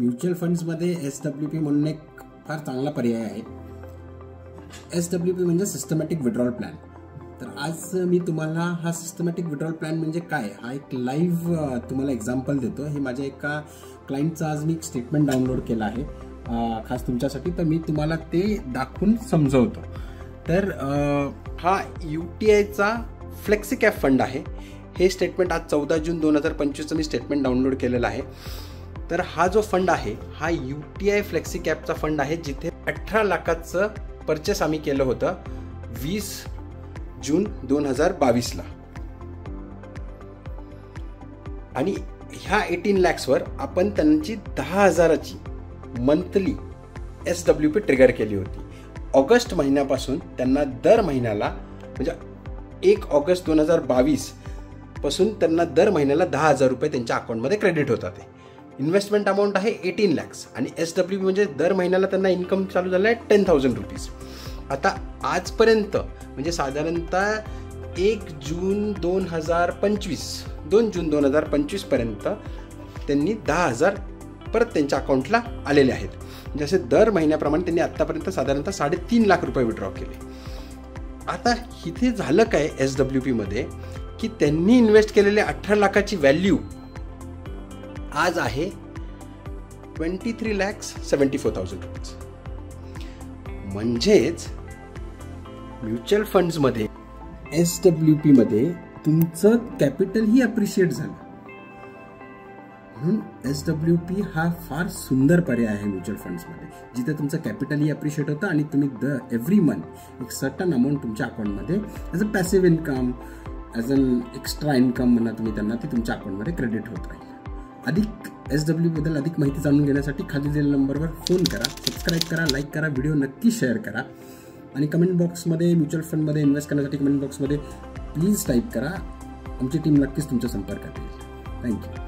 Mutual फंड्समध्ये SWP म्हणून एक फार चांगला पर्याय आहे. SWP म्हणजे सिस्टमॅटिक विड्रॉल प्लॅन. तर आज मी तुम्हाला हा सिस्टमॅटिक विड्रॉल प्लॅन म्हणजे काय हा एक लाईव्ह तुम्हाला एक्झाम्पल देतो. हे माझ्या एका क्लायंटचं आज मी एक स्टेटमेंट डाउनलोड केलं आहे खास तुमच्यासाठी, तर मी तुम्हाला ते दाखवून समजवतो. तर हा UTIचा फ्लेक्सी कॅप फंड आहे. हे स्टेटमेंट आज 14 जून 2025चं मी स्टेटमेंट डाउनलोड केलेलं आहे. तर हा जो फंड आहे हा UTI फ्लेक्सी कॅपचा फंड आहे, जिथे 18 लाखाचं परचेस आम्ही केलं होतं 20 जून 2022ला. आणि ह्या 18 लॅक्सवर आपण त्यांची 10,000ची मंथली SWP ट्रिगर केली होती. ऑगस्ट महिन्यापासून त्यांना दर महिन्याला म्हणजे 1 ऑगस्ट 2022 पासून त्यांना दर महिन्याला 10,000 रुपये त्यांच्या अकाउंटमध्ये क्रेडिट होतात. इन्व्हेस्टमेंट अमाऊंट आहे 18 लॅक्स आणि SWP म्हणजे दर महिन्याला त्यांना इन्कम चालू झालं आहे 10,000 रुपीज. आता आजपर्यंत म्हणजे साधारणतः 1 जून 2025 पर्यंत त्यांनी 10,000 परत त्यांच्या अकाउंटला आलेले आहेत. जसे दर महिन्याप्रमाणे त्यांनी आत्तापर्यंत साधारणतः 3.5 लाख रुपये विड्रॉ केले. आता इथे झालं काय SWP मध्ये की त्यांनी इन्व्हेस्ट केलेले 18 लाखाची व्हॅल्यू आज आहे 23,74,000 रुपीज. म्हणजेच म्युच्युअल फंड्समध्ये SWP मध्ये तुमचं कॅपिटलही अप्रिशिएट झालं. म्हणून SWP हा फार सुंदर पर्याय आहे म्युच्युअल फंड्समध्ये, जिथे तुमचं कॅपिटलही अप्रिशिएट होतं आणि तुम्ही एव्हरी मंथ एक सर्टन अमाऊंट तुमच्या अकाउंटमध्ये as a passive income, as an extra income म्हणा तुम्ही त्यांना, ते तुमच्या अकाउंटमध्ये क्रेडिट होत राहील. अधिक SWP बद्दल अधिक माहिती जाणून घेण्यासाठी खाली दिलेल्या नंबरवर फोन करा, सबस्क्राईब करा, लाईक करा, व्हिडिओ नक्की शेअर करा आणि कमेंट बॉक्समध्ये म्युच्युअल फंडमध्ये इन्व्हेस्ट करण्यासाठी कमेंट बॉक्समध्ये प्लीज टाईप करा. आमची टीम नक्कीच तुमच्या संपर्कात येईल. थँक्यू.